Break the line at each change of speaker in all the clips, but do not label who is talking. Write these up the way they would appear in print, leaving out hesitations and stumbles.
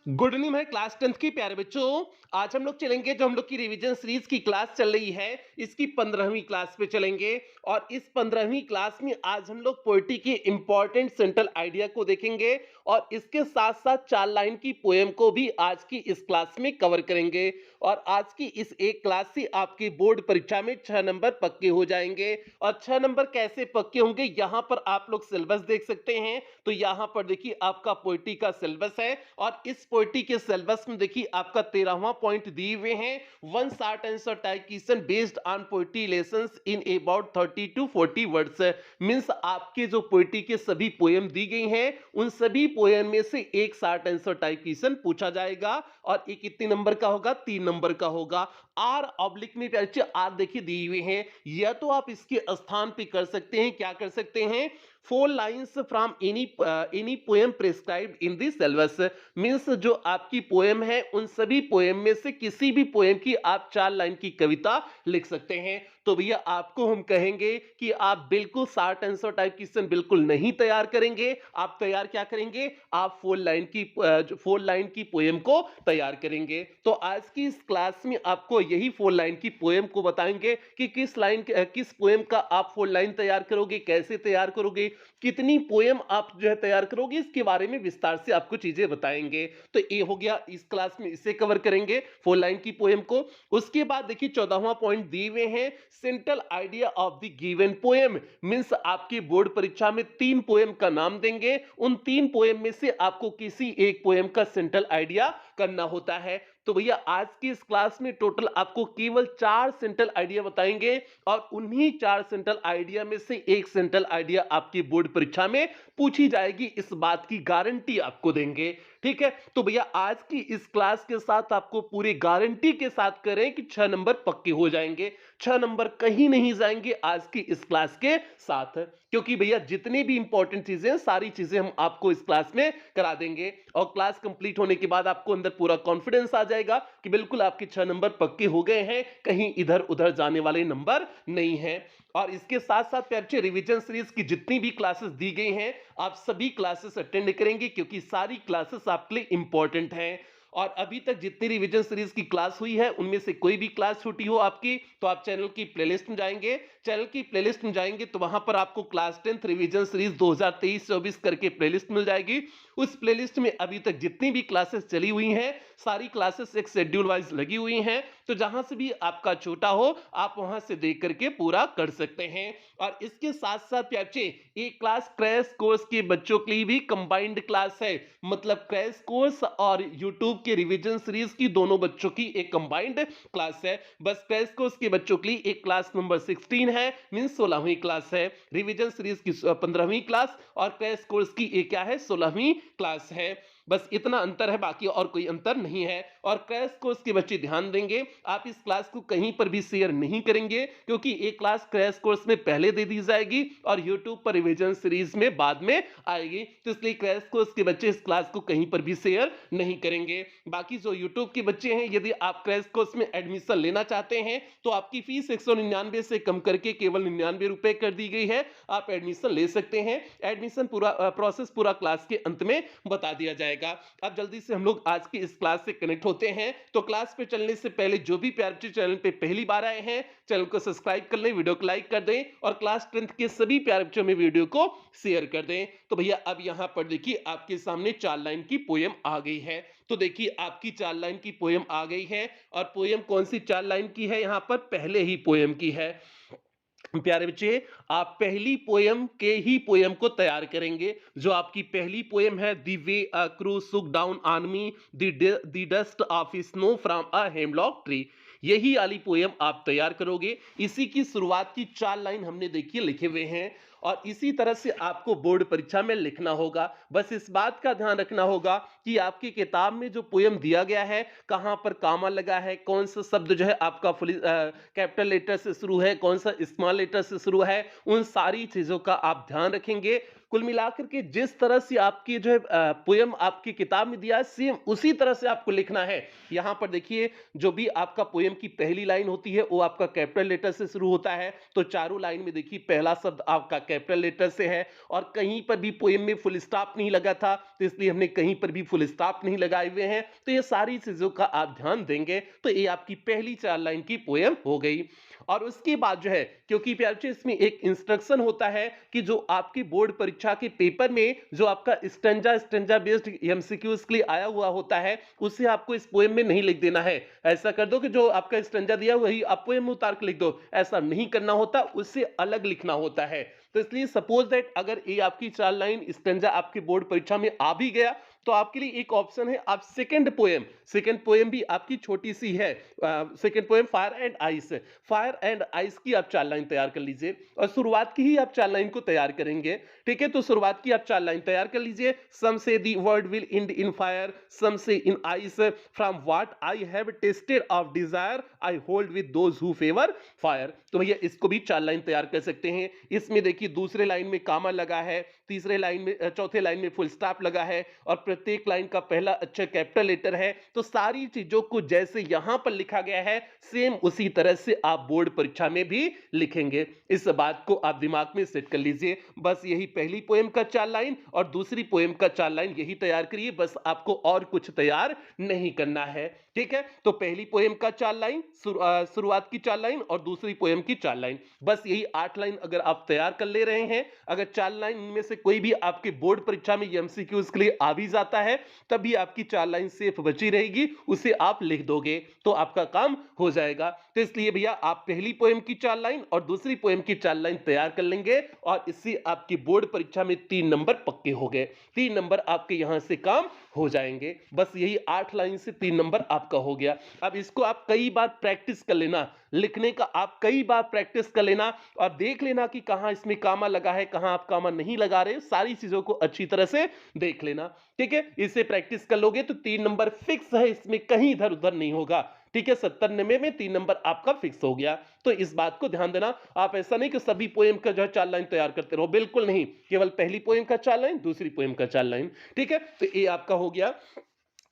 Good evening है class 10th की प्यारे बच्चों। आज हम लोग चलेंगे जो हम लोग की रिवीजन सीरीज की क्लास चल रही है, इसकी 15वीं क्लास पे चलेंगे। और इस 15वीं क्लास में आज हम लोग पोएट्री के इंपॉर्टेंट सेंट्रल आइडिया को देखेंगे और इसके साथ साथ 4 लाइन की पोएम को भी आज की इस क्लास में कवर करेंगे। और आज की इस एक क्लास से आपके बोर्ड परीक्षा में 6 नंबर पक्के हो जाएंगे। और 6 नंबर कैसे पक्के होंगे, यहाँ पर आप लोग सिलेबस देख सकते हैं। तो यहाँ पर देखिए आपका पोएट्री का सिलेबस है और इस पोएट्री के सिलेबस में देखिए आपका 13वां पॉइंट दिए हुए हैं। One short answer type question based on poetry lessons in about 30 to 40 words. Means आपके जो पोएट्री के सभी पोएम दी गई हैं उन सभी पोएम में से एक शॉर्ट आंसर टाइप क्वेश्चन पूछा जाएगा। और ये कितने नंबर का होगा? 3 नंबर का होगा। आर ऑब्लिक में आर देखिए दिए हुए हैं, या तो आप इसके स्थान पे कर सकते हैं, क्या कर सकते हैं, 4 lines from any poem prescribed in the syllabus. Means जो आपकी पोएम है उन सभी पोएम में से किसी भी पोएम की आप 4 लाइन की कविता लिख सकते हैं। तो भैया आपको हम कहेंगे कि आप बिल्कुल शॉर्ट आंसर टाइप क्वेश्चन बिल्कुल नहीं तैयार करेंगे। आप तैयार क्या करेंगे? आप 4 लाइन की पोएम को तैयार करेंगे। तो आज की इस क्लास में आपको यही 4 लाइन की पोएम को बताएंगे कि किस पोएम का आप 4 लाइन तैयार करोगे, कैसे तैयार करोगे, कितनी पोएम आप जो है तैयार करोगे, इसके बारे में विस्तार से आपको चीजें बताएंगे। तो ये हो गया, इस क्लास में इसे कवर करेंगे 4 लाइन की पोएम को। उसके बाद देखिए 14वां पॉइंट दिए हुए हैं, central idea of the given poem. Means आपकी बोर्ड परीक्षा में 3 पोएम का नाम देंगे, उन 3 पोएम में से आपको किसी एक पोएम का सेंट्रल आइडिया करना होता है। तो भैया आज की इस क्लास में टोटल आपको केवल 4 सेंट्रल आइडिया बताएंगे और उन्हीं 4 सेंट्रल आइडिया में से एक सेंट्रल आइडिया आपकी बोर्ड परीक्षा में पूछी जाएगी, इस बात की गारंटी आपको देंगे। ठीक है, तो भैया आज की इस क्लास के साथ आपको पूरी गारंटी के साथ करें कि 6 नंबर पक्के हो जाएंगे। 6 नंबर कहीं नहीं जाएंगे आज की इस क्लास के साथ, क्योंकि भैया जितनी भी इंपॉर्टेंट चीजें सारी चीजें हम आपको इस क्लास में करा देंगे। और क्लास कंप्लीट होने के बाद आपको अंदर पूरा कॉन्फिडेंस आ जाएगा कि बिल्कुल आपके 6 नंबर पक्के हो गए हैं, कहीं इधर उधर जाने वाले नंबर नहीं है। और इसके साथ साथ प्यारे रिवीजन सीरीज की जितनी भी क्लासेस दी गई हैं आप सभी क्लासेस अटेंड करेंगे, क्योंकि सारी क्लासेस आपके लिए इंपॉर्टेंट हैं। और अभी तक जितनी रिवीजन सीरीज की क्लास हुई है उनमें से कोई भी क्लास छूटी हो आपकी, तो आप चैनल की प्लेलिस्ट में जाएंगे। चैनल की प्लेलिस्ट में जाएंगे तो वहां पर आपको क्लास 10th रिवीजन सीरीज 2023-24 करके प्लेलिस्ट मिल जाएगी। उस प्लेलिस्ट में अभी तक जितनी भी क्लासेस चली हुई हैं सारी क्लासेस एक शेड्यूल वाइज लगी हुई हैं, तो जहां से भी आपका छोटा हो आप वहां से देख करके पूरा कर सकते हैं। और इसके साथ साथ प्यारे एक क्लास क्रैश कोर्स के बच्चों के लिए भी कंबाइंड क्लास है, मतलब क्रैश कोर्स और यूट्यूब के रिवीजन सीरीज की दोनों बच्चों की एक कंबाइंड क्लास है। बस क्रैश कोर्स के बच्चों के लिए एक क्लास नंबर 16 है, मींस 16वीं क्लास है। रिवीजन सीरीज की 15वीं क्लास और क्रैश कोर्स की एक क्या है, 16वीं क्लास है। बस इतना अंतर है, बाकी और कोई अंतर नहीं है। और क्रैश कोर्स के बच्चे ध्यान देंगे, आप इस क्लास को कहीं पर भी शेयर नहीं करेंगे, क्योंकि एक क्लास क्रैश कोर्स में पहले दे दी जाएगी और यूट्यूब पर रिवीजन सीरीज में बाद में आएगी। तो इसलिए क्रैश कोर्स के बच्चे इस क्लास को कहीं पर भी शेयर नहीं करेंगे। बाकी जो यूट्यूब के बच्चे हैं, यदि आप क्रैश कोर्स में एडमिशन लेना चाहते हैं तो आपकी फीस 199 से कम करके केवल 99 रुपए कर दी गई है, आप एडमिशन ले सकते हैं। एडमिशन पूरा प्रोसेस पूरा क्लास के अंत में बता दिया जाएगा। अब जल्दी से हम लोग आज की इस क्लास से कनेक्ट होते हैं। तो क्लास पे चलने से पहले जो भी प्यारे बच्चे चैनल पे पहली बार आए हैं चैनल को सब्सक्राइब कर लें, वीडियो को लाइक कर दें और क्लास 10th के सभी प्यारे बच्चों में वीडियो को शेयर कर दें। तो भैया अब यहां पर देखिए आपके सामने 4 लाइन की पोएम आ गई है। तो देखिए आपकी 4 लाइन की पोएम आ गई है और पोएम कौन सी 4 लाइन की है, यहां पर पहले ही पोएम की है। प्यारे बच्चे आप पहली पोएम के ही पोएम को तैयार करेंगे। जो आपकी पहली पोएम है, द वे अ क्रू सुक down on me the dust of snow from a hemlock tree, यही वाली पोएम आप तैयार करोगे। इसी की शुरुआत की 4 लाइन हमने देखिए लिखे हुए हैं और इसी तरह से आपको बोर्ड परीक्षा में लिखना होगा। बस इस बात का ध्यान रखना होगा कि आपकी किताब में जो पोएम दिया गया है कहां पर कामा लगा है, कौन सा शब्द जो है आपका कैपिटल लेटर से शुरू है, कौन सा स्मॉल लेटर से शुरू है, उन सारी चीजों का आप ध्यान रखेंगे। कुल मिलाकर के जिस तरह से आपकी जो है पोयम आपकी किताब में दिया है सेम उसी तरह से आपको लिखना है। यहां पर देखिए जो भी आपका पोयम की पहली लाइन होती है वो आपका कैपिटल लेटर से शुरू होता है, तो चारों लाइन में देखिए पहला शब्द आपका कैपिटल लेटर से है और कहीं पर भी पोयम में फुल स्टॉप नहीं लगा था तो इसलिए हमने कहीं पर भी फुल स्टॉप नहीं लगाए हुए हैं। तो ये सारी चीजों का आप ध्यान देंगे तो ये आपकी पहली 4 लाइन की पोयम हो गई। और उसके बाद जो है क्योंकि प्यारे इसमें एक इंस्ट्रक्शन होता है कि जो आपकी बोर्ड परीक्षा के पेपर में जो आपका स्टैंजा बेस्ड एमसीक्यूज के लिए आया हुआ होता है उसे आपको इस पोएम में नहीं लिख देना है। ऐसा कर दो कि जो आपका स्टैंजा दिया वही आप पोएम में उतार के लिख दो, ऐसा नहीं करना होता, उससे अलग लिखना होता है। तो इसलिए सपोज दैट अगर ये आपकी 4 लाइन स्टैंजा आपकी बोर्ड परीक्षा में आ भी गया तो आपके लिए एक ऑप्शन है, आप सेकंड पोएम भी आपकी छोटी सी है, second poem fire and ice की आप 4 लाइन तैयार कर लीजिए और शुरुआत की ही आप 4 लाइन को तैयार करेंगे। ठीक है, तो शुरुआत की आप 4 लाइन तैयार कर लीजिए। Some say the world will end in fire, some say in ice, from what I have tasted of desire I hold with those who favour fire. तो भैया इसको भी 4 लाइन तैयार कर सकते हैं। इसमें देखिए दूसरे लाइन में कामा लगा है, तीसरे लाइन में चौथे लाइन में फुल स्टॉप लगा है और प्रत्येक लाइन का पहला अक्षर कैपिटल लेटर है। तो सारी चीजों को जैसे यहां पर लिखा गया है सेम उसी तरह से आप बोर्ड परीक्षा में भी लिखेंगे। इस बात को आप दिमाग में सेट कर लीजिए। बस यही पहली पोएम का 4 लाइन और दूसरी पोएम का 4 लाइन यही तैयार करिए, बस आपको और कुछ तैयार नहीं करना है। ठीक है, तो पहली पोएम का 4 लाइन, शुरुआत की 4 लाइन और दूसरी पोएम की 4 लाइन, बस यही 8 लाइन अगर आप तैयार कर ले रहे हैं। अगर 4 लाइन में से कोई भी आपके बोर्ड परीक्षा में एमसीक्यूज के लिए आ भी जाता है तभी आपकी 4 लाइन सेफ बची रहेगी, उसे आप लिख दोगे तो आपका काम हो जाएगा। तो इसलिए भैया आप पहली पोएम की 4 लाइन और दूसरी पोएम की 4 लाइन तैयार कर लेंगे और इससे आपकी बोर्ड परीक्षा में 3 नंबर पक्के हो गए। 3 नंबर आपके यहां से काम हो जाएंगे। बस यही 8 लाइन से 3 नंबर आपका हो गया। अब इसको आप कई बार प्रैक्टिस कर लेना, लिखने का आप कई बार प्रैक्टिस कर लेना और देख लेना कि कहां इसमें कामा लगा है, कहां आप कामा नहीं लगा रहे, सारी चीजों को अच्छी तरह से देख लेना। ठीक है, इसे प्रैक्टिस कर लोगे तो 3 नंबर फिक्स है, इसमें कहीं इधर उधर नहीं होगा। ठीक है, 70-90 में 3 नंबर आपका फिक्स हो गया। तो इस बात को ध्यान देना। आप ऐसा नहीं कि सभी पोएम का जो है 4 लाइन तैयार करते रहो, बिल्कुल नहीं, केवल पहली पोएम का 4 लाइन, दूसरी पोएम का 4 लाइन। ठीक है, तो ये आपका हो गया,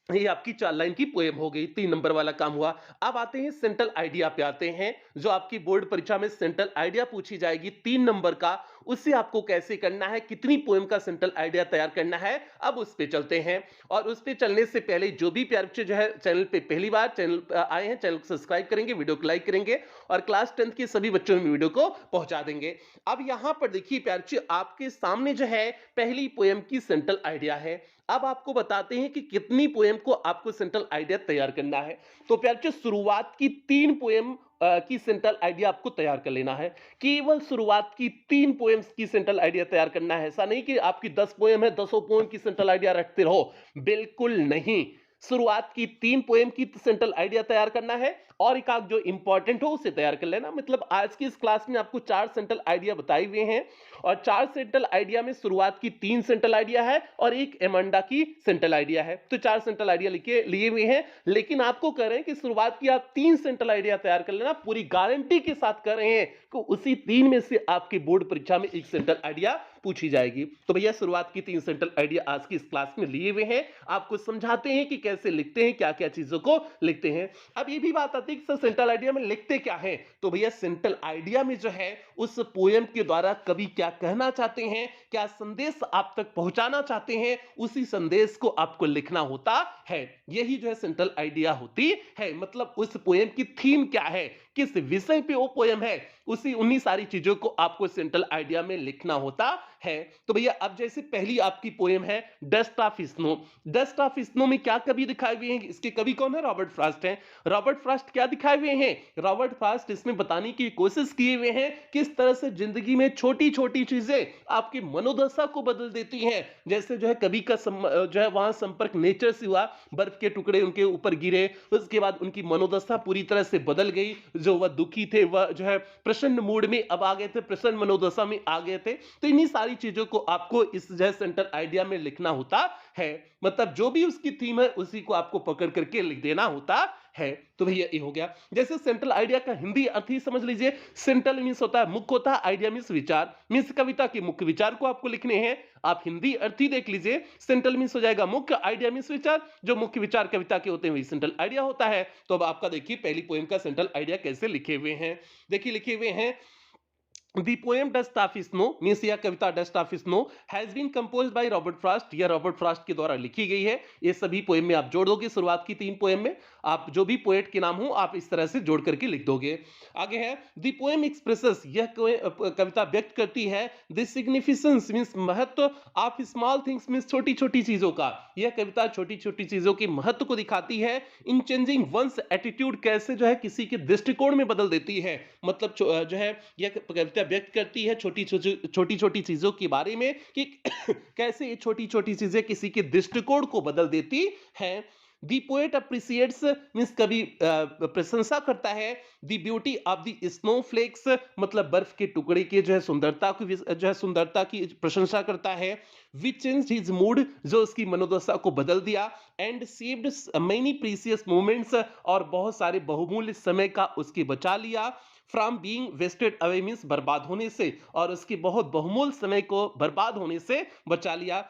ये आपकी 4 लाइन की पोएम हो गई, 3 नंबर वाला काम हुआ। अब आते हैं सेंट्रल आइडिया पे आते हैं। जो आपकी बोर्ड परीक्षा में सेंट्रल आइडिया पूछी जाएगी 3 नंबर का, उससे आपको कैसे करना है, कितनी पोएम का सेंट्रल आइडिया तैयार करना है, अब उस पे चलते हैं। और उस पे चलने से पहले जो भी प्यारे बच्चे जो है चैनल पे पहली बार चैनल आए हैं, चैनल को सब्सक्राइब करेंगे, वीडियो को लाइक करेंगे और क्लास 10th के सभी बच्चों में वीडियो को पहुंचा देंगे। अब यहां पर देखिए प्यारे बच्चे आपके सामने जो है पहली पोएम की सेंट्रल आइडिया है। अब आपको बताते हैं कि कितनी पोएम को आपको सेंट्रल आइडिया तैयार करना है। तो प्यारे बच्चे शुरुआत की 3 पोएम की सेंट्रल आइडिया आपको तैयार कर लेना है। केवल शुरुआत की 3 पोएम्स की सेंट्रल आइडिया तैयार करना है। ऐसा नहीं कि आपकी 10 पोएम है 10 पोएम की सेंट्रल आइडिया रखते रहो, बिल्कुल नहीं। शुरुआत की 3 पोएम की सेंट्रल आइडिया तैयार करना है और एक आध जो इंपॉर्टेंट हो उसे तैयार कर लेना। मतलब आज की इस क्लास में आपको 4 सेंट्रल आइडिया बताए हुए हैं और 4 सेंट्रल आइडिया में शुरुआत की 3 सेंट्रल आइडिया है और एक एमंडा की सेंट्रल आइडिया है। तो 4 सेंट्रल आइडिया लिखे लिए हुए हैं, लेकिन आपको कह रहे हैं कि शुरुआत की आप 3 सेंट्रल आइडिया तैयार कर लेना, पूरी गारंटी के साथ कर रहे हैं कि उसी 3 में से आपकी बोर्ड परीक्षा में एक सेंट्रल आइडिया पूछी जाएगी। तो भैया शुरुआत की 3 सेंट्रल आइडिया आज की इस क्लास में लिए हुए हैं, आपको समझाते हैं कि कैसे लिखते हैं, क्या क्या चीजों को लिखते हैं। अब ये भी बात आती है कि सर सेंट्रल आइडिया में लिखते क्या है। तो भैया सेंट्रल आइडिया में जो है उस पोएम के द्वारा कवि क्या कहना चाहते हैं, क्या संदेश आप तक पहुंचाना चाहते हैं, उसी संदेश को आपको लिखना होता है। यही जो है सेंट्रल आइडिया होती है। मतलब उस पोएम की थीम क्या है, किस विषय पे वो पोएम है, उन्हीं सारी चीजों को आपको सेंट्रल आइडिया में लिखना होता है। तो भैया अब जैसे पहली आपकी पोएम है dust of snow. Dust of snow में क्या कवि दिखाए हुए हैं, इसके कवि कौन है, रॉबर्ट फ्रॉस्ट हैं। रॉबर्ट फ्रॉस्ट क्या दिखाए हुए हैं, रॉबर्ट फ्रॉस्ट इसमें बताने की कोशिश किए हुए हैं किस तरह से जिंदगी में छोटी छोटी चीजें आपकी मनोदशा को बदल देती हैं। जैसे जो है कवि का जो है वहां संपर्क नेचर से हुआ, बर्फ के टुकड़े उनके ऊपर गिरे, उसके बाद उनकी मनोदशा पूरी तरह से बदल गई। जो वह दुखी थे वह जो है प्रसन्न मूड में अब आ गए थे, प्रसन्न मनोदशा में आ गए थे। तो इन्हीं सारी सारी चीजों को आपको इस जो है सेंट्रल आइडिया में लिखना होता है। मतलब जो भी उसकी थीम है उसी को आपको पकड़ करके लिख देना होता है। तो भैया ये हो गया। जैसे सेंट्रल आइडिया का हिंदी अर्थ ही समझ लीजिए। सेंट्रल मींस होता है मुख्य, होता है आइडिया मींस विचार, मींस कविता के मुख्य विचार को आपको लिखने हैं। आप हिंदी अर्थ ही देख लीजिए। सेंट्रल मींस हो जाएगा मुख्य, आइडिया मींस विचार, जो मुख्य विचार कविता के होते हैं वही सेंट्रल आइडिया होता है। तो अब आपका देखिए पहली पोएम का सेंट्रल आइडिया कैसे लिखे हुए हैं। देखिए लिखे हुए हैं, The poem Dust of Snow means यह कविता dust of snow has been composed by Robert Frost, यह रॉबर्ट फ्रॉस्ट के द्वारा लिखी गई है। ये सभी पोएम में आप जोड़ दोगे, शुरुआत की 3 पोएम में आप जो भी पोएट के नाम हो आप इस तरह से जोड़ करके लिख दोगे। आगे है द पोएम एक्सप्रेसेस, यह कविता व्यक्त करती है द सिग्निफिकेंस मीन्स महत्व ऑफ स्मॉल थिंग्स मीन्स छोटी छोटी चीजों का। यह कविता छोटी छोटी चीजों के महत्व को दिखाती है। इन चेंजिंग वंस एटीट्यूड, कैसे जो है किसी के दृष्टिकोण में बदल देती है। मतलब जो है यह कविता व्यक्त करती है छोटी छोटी चीजों के बारे में कि कैसे ये छोटी छोटी चीजें किसी के दृष्टिकोण को बदल देती हैं। दी पोएट अप्रिसिएट्स मीन्स कभी प्रशंसा करता है दी ब्यूटी ऑफ द स्नोफ्लेक्स, मतलब बर्फ के टुकड़े के जो है सुंदरता की, जो है सुंदरता की प्रशंसा करता है। विच चेंज्ड हिज मूड, जो उसकी मनोदशा को बदल दिया। And saved many precious moments, और बहुत सारे बहुमूल्य समय का उसके बचा लिया। From being wasted away means बर्बाद होने से, और उसके बहुत बहुमूल्य समय को बर्बाद होने से बचा लिया।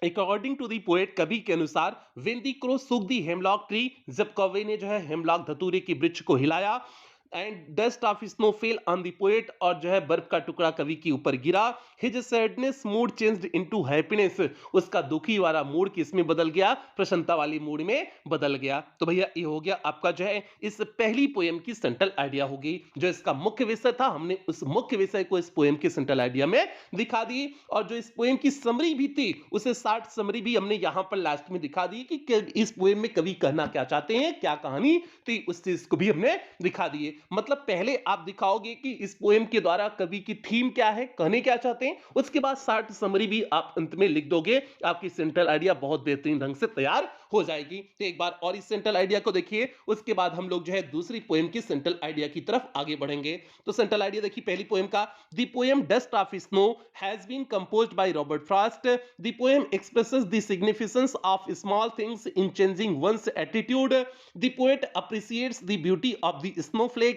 अकॉर्डिंग टू दी पोएट, कवि के अनुसार, when the crow Shuk the hemlock tree, जब कौवे ने जो है हेमलॉक धतूरे के वृक्ष को हिलाया। And dust of snow fell on the poet, और जो है बर्फ का टुकड़ा कवि के ऊपर गिरा। His sadness mood changed into happiness, उसका दुखी वाला मूड किसमें बदल गया, प्रसन्नता वाली मूड में बदल गया। तो भैया ये हो गया आपका जो है इस पहली पोएम की सेंट्रल आइडिया होगी। जो इसका मुख्य विषय था हमने उस मुख्य विषय को इस पोएम के सेंट्रल आइडिया में दिखा दी, और जो इस पोएम की समरी भी थी उसे शॉर्ट समरी भी हमने यहां पर लास्ट में दिखा दी कि इस पोएम में कवि कहना क्या चाहते हैं, क्या कहानी थी, उस चीज को भी हमने दिखा दिए। मतलब पहले आप दिखाओगे कि इस पोएम के द्वारा कवि की थीम क्या है, कहने क्या चाहते हैं, उसके बाद शॉर्ट समरी भी आप अंत में लिख दोगे। आपकी सेंट्रल आइडिया बहुत बेहतरीन ढंग से तैयार हो जाएगी। तो एक बार और इस सेंट्रल आइडिया को देखिए, उसके बाद हम लोग जो है दूसरी पोएम की सेंट्रल आइडिया की तरफ आगे बढ़ेंगे। तो सेंट्रल आइडिया देखिए पहली पोएम का, the poem dust of snow has been composed by Robert Frost. The poem expresses the significance of small things in changing one's attitude. The poet appreciates the beauty of the snowflakes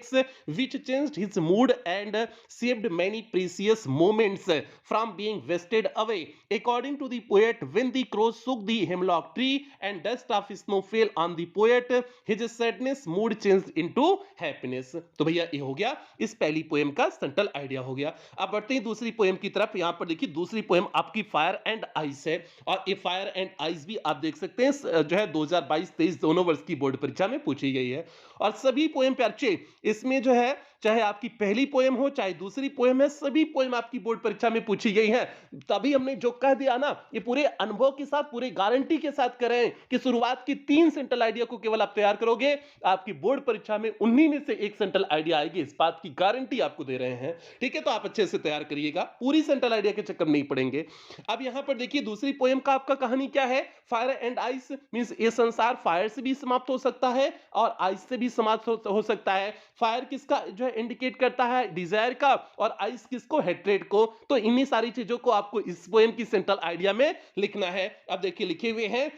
which changed his mood and saved many precious moments from being wasted away. According to the poet, when the crows shook the hemlock tree and dust of snow fell on the poet, his sadness mood changed into happiness. तो भैया ये हो गया इस पहली poem का central idea हो गया। अब बढ़ते हैं दूसरी पोएम की तरफ। यहाँ पर देखिए दूसरी पोएम आपकी फायर एंड आइस है, और ये फायर एंड आइस भी आप देख सकते हैं जो है 2022-23 दोनों वर्ष की बोर्ड परीक्षा में पूछी गई है। और सभी पोएम पे अच्छे, इसमें जो है चाहे आपकी पहली पोएम हो चाहे दूसरी पोएम है, सभी पोएम आपकी बोर्ड परीक्षा में पूछी गई है। तभी हमने जो कह दिया ना, ये पूरे अनुभव के साथ, पूरे गारंटी के साथ करें कि शुरुआत की 3 सेंट्रल आइडिया को केवल आप तैयार करोगे, आपकी बोर्ड परीक्षा में 19 में से एक सेंट्रल आइडिया आएगी। इस बात की गारंटी आपको दे रहे हैं, ठीक है। तो आप अच्छे से तैयार करिएगा, पूरी सेंट्रल आइडिया के चक्कर नहीं पड़ेंगे। अब यहां पर देखिए दूसरी पोएम का आपका कहानी क्या है, फायर एंड आइस मींस ये संसार फायर से भी समाप्त हो सकता है और आइस से भी समाप्त हो सकता है। फायर किसका जो है इंडिकेट करता है, डिजायर का, और आइस किसको, हेट्रेड को। तो इन्हीं सारी चीजों को आपको इस पोएम की सेंट्रल आइडिया में लिखना है। अब देखिए लिखे हुए हैं,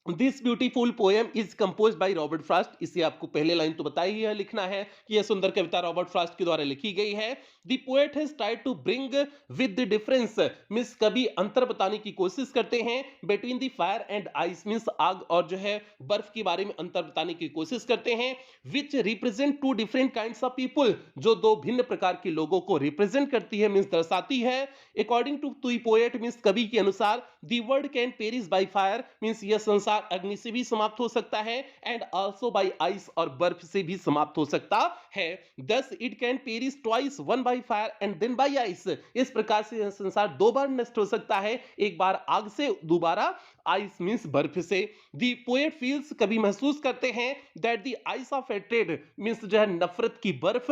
this beautiful poem is compose bye Robert Frost. इसे आपको पहले लाइन तो बताई ही है, लिखना है कि यह सुंदर कविता रॉबर्ट फ्रॉस्ट के द्वारा लिखी गई है। The poet has tried to bring with the difference means कभी अंतर बताने की कोशिश करते हैं between the fire and ice means आग और जो है बर्फ के बारे में अंतर बताने की कोशिश करते हैं। Which represent two different kinds of people, जो दो भिन्न प्रकार के लोगों को रिप्रेजेंट करती है मींस दर्शाती है। According to the poet means कवि के अनुसार, the world can perish by fire means यह संसार अग्नि से भी समाप्त हो सकता है, एंड आल्सो बाय आइस और बर्फ से भी समाप्त हो सकता है। Thus it can perish twice, one by fire and then by ice. इस प्रकार से यह संसार 2 बार नष्ट हो सकता है, एक बार आग से, दोबारा आइस मींस बर्फ से। द पोएट फील्स कभी महसूस करते हैं that the ice of hatred means जो है नफरत की बर्फ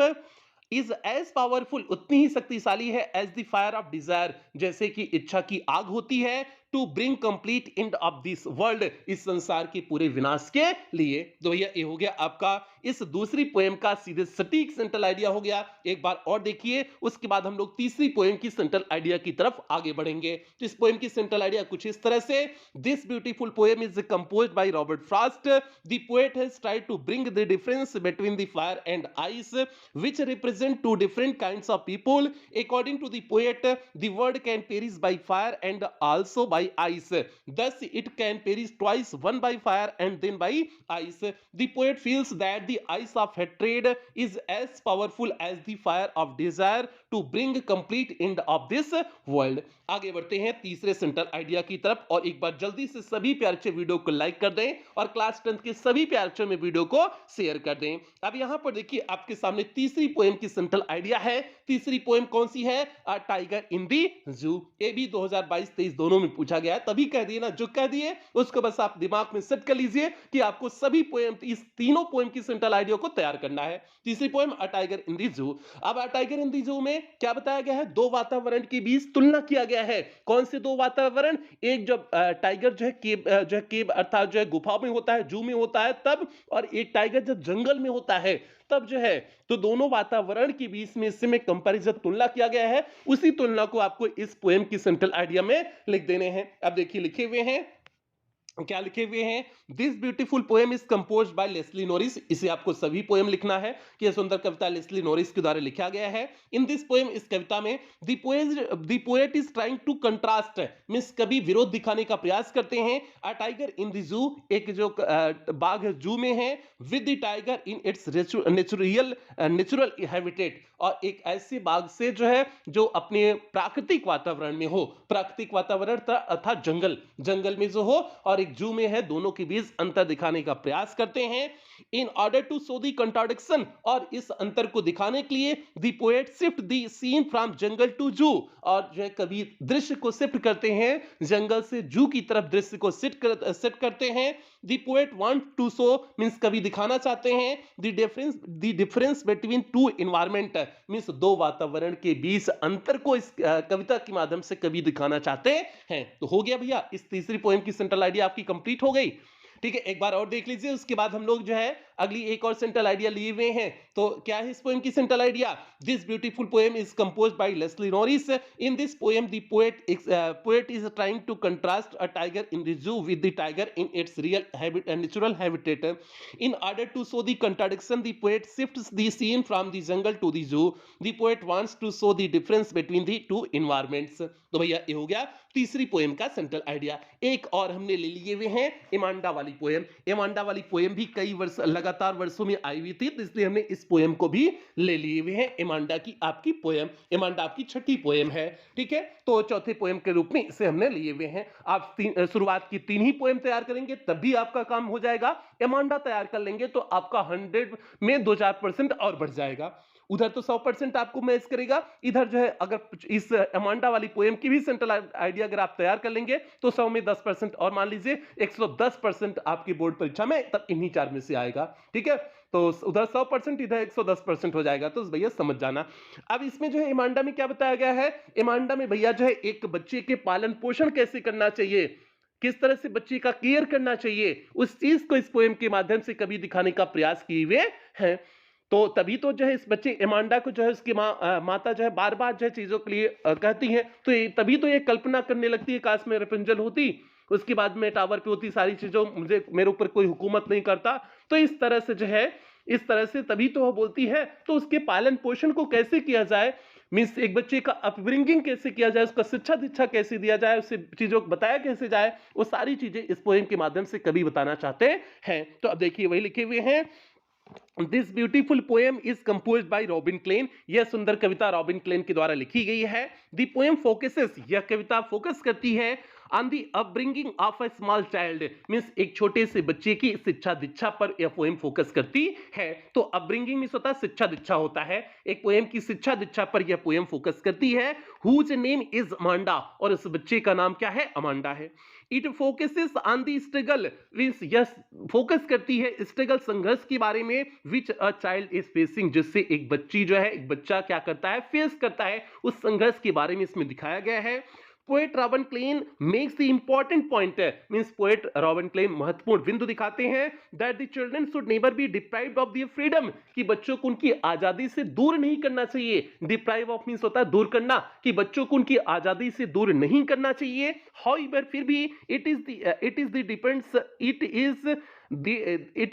इज एज पावरफुल उतनी ही शक्तिशाली है as the fire of desire, जैसे कि इच्छा की आग होती है। To bring complete end of this world, इस संसार के पूरे विनाश के लिए। तो भैया ये हो गया आपका इस दूसरी पोएम का सीधे सटीक सेंट्रल आइडिया हो गया। एक बार और देखिए, उसके बाद हम लोग तीसरी पोएम की सेंट्रल आइडिया की तरफ आगे बढ़ेंगे। तो इस पोएम की सेंट्रल आइडिया कुछ इस तरह से, this beautiful poem is composed by Robert Frost. The poet has tried to bring the difference between the fire and ice which represent two different kinds of people. According to the poet, the world can perish by fire and also by ice. Thus, it can perish twice, one by fire and then by ice. The poet feels that the ice of hatred is as powerful as the fire of desire to bring complete end of this world. आगे बढ़ते हैं तीसरे central idea की तरफ, और एक बार जल्दी से सभी प्यारे बच्चे वीडियो को लाइक कर दें और क्लास 10 के सभी प्यारे बच्चों में वीडियो को शेयर कर दें। अब यहां पर देखिए आपके सामने तीसरी पोएम की सेंट्रल आइडिया है। तीसरी पोएम कौन सी है? अ टाइगर इन दी जू। ये भी 2022-23 दोनों में पूछा गया है, तभी कह दिए ना, जो कह दिए उसको बस आप दिमाग में सेट कर लीजिए कि आपको सभी पोएम, इस तीनों पोएम की सेंट्रल आइडिया को तैयार करना है। तीसरी पोएम अ टाइगर इन दी जू। अब अ टाइगर इन दी जू में क्या बताया गया है? दो वातावरण के बीच तुलना किया गया है। कौन से दो वातावरण? एक जब टाइगर जो है केव अर्थात जो है गुफा में होता है, जू में होता है तब, और एक टाइगर जब जंगल में होता है तब जो है, तो दोनों वातावरण के बीच में इस समय कंपैरिजन तुलना किया गया है। उसी तुलना को आपको इस पोएम की सेंट्रल आइडिया में लिख देने हैं। अब देखिए लिखे हुए हैं, क्या लिखे हुए हैं? This beautiful poem is composed by Leslie Norris. इसे आपको सभी पोएम लिखना है कि यह सुंदर कविता लेस्ली नॉरिस के द्वारा लिखा गया है। इन दिस पोएम, इस कविता में the poet is trying to contrast, means कभी विरोध दिखाने का प्रयास करते हैं। अ टाइगर इन द जू, एक जो बाघ जू में है, with the tiger in it's natural habitat, और एक ऐसे बाघ से जो है जो अपने प्राकृतिक वातावरण में हो, प्राकृतिक वातावरण अर्थात जंगल में जो हो, और एक जू में है, दोनों के बीच अंतर दिखाने का प्रयास करते हैं। In order to show the contradiction, और इस अंतर को दिखाने के लिए the poet shift the scene from jungle to zoo, और जो है कभी दृश्य को शिफ्ट करते हैं, जंगल से जू की तरफ दृश्य को सेट करते हैं। The poet want to show, means कभी दिखाना चाहते हैं, the difference between two environment, means दो वातावरण के बीच अंतर को इस कविता के माध्यम से कभी दिखाना चाहते हैं। तो हो गया भैया, इस तीसरी पोएम की सेंट्रल आइडिया आपकी कंप्लीट हो गई। ठीक है, एक बार और देख लीजिए, उसके बाद हम लोग जो है अगली एक और सेंट्रल आइडिया लिए हुए हैं। तो क्या है इस पोएम की central idea? This beautiful poem is composed by Leslie Norris. In this poem the poet is trying to contrast a tiger in the zoo with the tiger in its real natural habitat. In order to show the contradiction the poet shifts the scene from the jungle to the zoo. The poet wants to show the difference between the two environments. तो भैया ये हो गया तीसरी poem का central idea. एक और हमने ले लिए हुए हैं एमांडा वाली पोएम। एमांडा वाली पोएम भी कई वर्ष लगातार वर्षों में आई हुई थी, तो इसलिए हमने इस पोएम को भी ले लिए हुए हैं। एमांडा की आपकी पोएम, एमांडा आपकी छठी पोएम है। ठीक है, तो चौथे पोएम के रूप में इसे हमने लिए हुए हैं। आप शुरुआत की तीन ही पोएम तैयार करेंगे तब भी आपका काम हो जाएगा। एमांडा तैयार कर लेंगे तो आपका 100 में 2-4% और बढ़ जाएगा। उधर तो 100% आपको मैच करेगा, इधर जो है अगर इस अमांडा वाली पोएम की भी सेंट्रल आइडिया अगर आप तैयार कर लेंगे तो 100 में 10% और मान लीजिए 110% आपकी बोर्ड परीक्षा में तब इन्हीं चार में से आएगा। ठीक है, तो उधर 100% इधर 110% हो जाएगा, तो भैया समझ जाना। अब इसमें जो है एमांडा में क्या बताया गया है? एमांडा में भैया जो है एक बच्चे के पालन पोषण कैसे करना चाहिए, किस तरह से बच्चे का केयर करना चाहिए, उस चीज को इस पोएम के माध्यम से कभी दिखाने का प्रयास किए हुए हैं। तो तभी तो जो है इस बच्चे एमांडा को जो है उसकी माता जो है बार बार जो है चीजों के लिए कहती है, तो तभी तो ये कल्पना करने लगती है काश में रेपेंजल होती, उसके बाद में टावर पे होती, सारी चीजों मेरे ऊपर कोई हुकूमत नहीं करता। तो इस तरह से जो है, इस तरह से तभी तो वो बोलती है। तो उसके पालन पोषण को कैसे किया जाए, मीन्स एक बच्चे का अपब्रिंगिंग कैसे किया जाए, उसका शिक्षा दीक्षा कैसे दिया जाए, उसे चीजों को बताया कैसे जाए, वो सारी चीजें इस पोएम के माध्यम से कभी बताना चाहते हैं। तो अब देखिए वही लिखे हुए हैं, this beautiful poem is composed by Robin Klein. यह सुंदर कविता रॉबिन क्लेन के द्वारा लिखी गई है। द पोएम फोकसेस, यह कविता फोकस करती है on the upbringing of a small child, means एक छोटे से बच्चे की शिक्षा दीक्षा पर यह पोएम फोकस करती है। तो अपब्रिंगिंग मींस होता है शिक्षा दीक्षा होता है, एक पोएम की शिक्षा दीक्षा पर यह पोएम फोकस करती है। हुज नेम इज अमांडा, और इस बच्चे का नाम क्या है? अमांडा है। It focuses on the struggle, means यह फोकस करती है स्ट्रगल संघर्ष के बारे में, विच अ चाइल्ड इज फेसिंग, जिससे एक बच्ची जो है, एक बच्चा क्या करता है, फेस करता है, उस संघर्ष के बारे में इसमें दिखाया गया है। Poet Robin Klein makes the important point, means poet Robin Klein महत्वपूर्ण बिंदु दिखाते हैं that the children should never be deprived of their freedom, कि बच्चों को उनकी आजादी से दूर नहीं करना चाहिए। डिप्राइव ऑफ मींस होता है दूर करना, कि बच्चों को उनकी आजादी से दूर नहीं करना चाहिए। हाउएवर फिर भी it is the depends it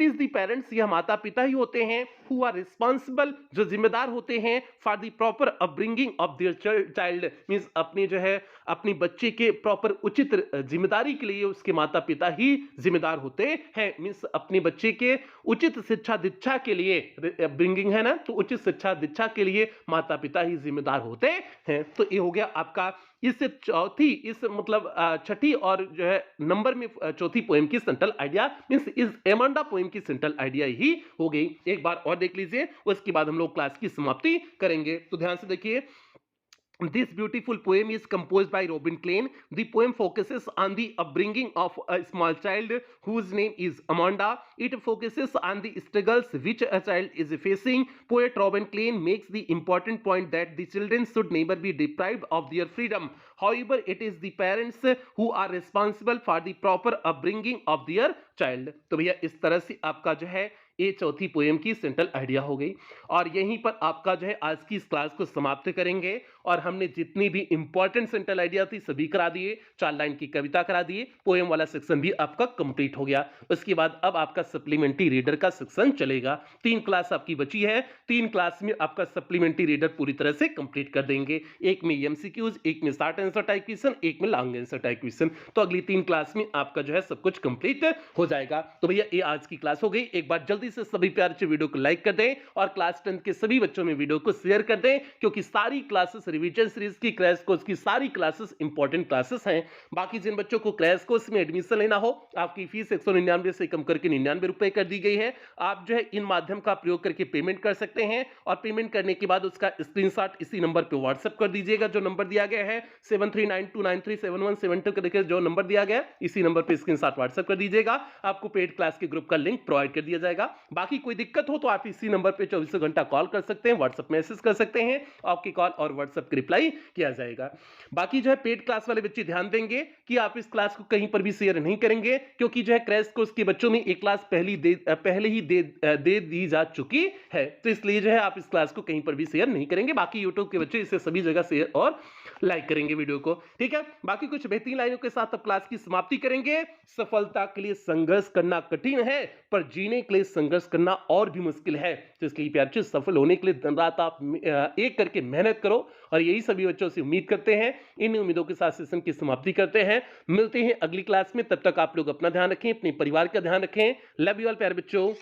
is the parents, यह माता पिता ही होते हैं, हु आर रिस्पॉन्सिबल, जो जिम्मेदार होते हैं for the proper upbringing of their child, means अपने जो है अपने बच्चे के प्रॉपर उचित जिम्मेदारी के लिए उसके माता पिता ही जिम्मेदार होते हैं। मींस अपने बच्चे के उचित शिक्षा दीक्षा के लिए, अपब्रिंगिंग है ना, तो उचित शिक्षा दीक्षा के लिए माता पिता ही जिम्मेदार होते हैं। तो ये हो गया आपका इस चौथी, इस मतलब छठी और जो है नंबर में चौथी पोएम की सेंट्रल आइडिया, मींस इस एमांडा पोएम की सेंट्रल आइडिया ही हो गई। एक बार और देख लीजिए, उसके बाद हम लोग क्लास की समाप्ति करेंगे। तो ध्यान से देखिए, this beautiful poem is composed by Robin Klein. The poem focuses on the upbringing of a small child whose name is Amanda. It focuses on the struggles which a child is facing. Poet Robin Klein makes the important point that the children should never be deprived of their freedom. However, it is the parents who are responsible for the proper upbringing of their child. तो भैया इस तरह से आपका जो है ये चौथी पोएम की सेंट्रल आइडिया हो गई, और यहीं पर आपका जो है आज की इस क्लास को समाप्त करेंगे। और हमने जितनी भी इंपॉर्टेंट सेंट्रल आइडिया थी सभी करा दिए, 4 लाइन की कविता करा दिए, पोएम वाला सेक्शन भी आपका कंप्लीट हो गया। उसके बाद अब आपका सप्लीमेंट्री रीडर का सेक्शन चलेगा। 3 क्लास आपकी बची है, 3 क्लास में आपका सप्लीमेंट्री रीडर पूरी तरह से कंप्लीट कर देंगे। एक में एमसीक्यूज, एक में शॉर्ट आंसर टाइप क्वेश्चन, एक में लॉन्ग आंसर टाइप क्वेश्चन। तो अगली 3 क्लास में आपका जो है सब कुछ कंप्लीट हो जाएगा। तो भैया ये आज की क्लास हो गई। एक बार जल्दी से सभी प्यार से वीडियो को लाइक कर दें और क्लास 10 के सभी बच्चों में वीडियो को शेयर कर दें, क्योंकि सारी क्लासेस रिवीजन सीरीज की क्रैश कोर्स की सारी क्लासेस इंपॉर्टेंट क्लासेस हैं। बाकी जिन बच्चों को क्रैश कोर्स में एडमिशन लेना हो, आपकी फीस 199 से कम करके 99 रुपए कर दी गई है। आप जो है इन माध्यम का प्रयोग करके पेमेंट कर सकते हैं, और पेमेंट करने के बाद उसका स्क्रीनशॉट इसी नंबर पे व्हाट्सएप कर दीजिएगा, जो नंबर दिया गया है 7392937172 करके जो नंबर दिया गया है, इसी नंबर पे स्क्रीनशॉट व्हाट्सएप कर दीजिएगा। आपको पेड क्लास के ग्रुप का लिंक प्रोवाइड कर दिया जाएगा। बाकी कोई दिक्कत हो तो आप इसी नंबर पे 24 घंटा कॉल कर सकते हैं, व्हाट्सएप मैसेज कर सकते हैं, आपकी कॉल और व्हाट्सएप की रिप्लाई किया जाएगा। बाकी जो है पेड क्लास वाले बच्चे ध्यान देंगे कि आप इस क्लास को कहीं पर भी शेयर नहीं करेंगे, क्योंकि जो है क्रैश कोर्स के बच्चों में एक क्लास पहले ही दे दी जा चुकी है, तो इसलिए जो है आप इस क्लास को कहीं पर भी शेयर नहीं करेंगे। बाकी यूट्यूब के बच्चे इसे सभी जगह शेयर और लाइक करेंगे वीडियो को, ठीक है। बाकी कुछ बेहतरीन लाइनों के साथ अब क्लास की समाप्ति करेंगे। सफलता के लिए संघर्ष करना कठिन है, पर जीने के लिए संघर्ष करना और भी मुश्किल है। तो इसलिए प्यार से सफल होने के लिए दिन रात आप एक करके मेहनत करो, और यही सभी बच्चों से उम्मीद करते हैं। इन उम्मीदों के साथ सेशन की समाप्ति करते हैं। मिलते हैं अगली क्लास में, तब तक आप लोग अपना ध्यान रखें, अपने परिवार का ध्यान रखें। लव यू ऑल प्यारे बच्चों।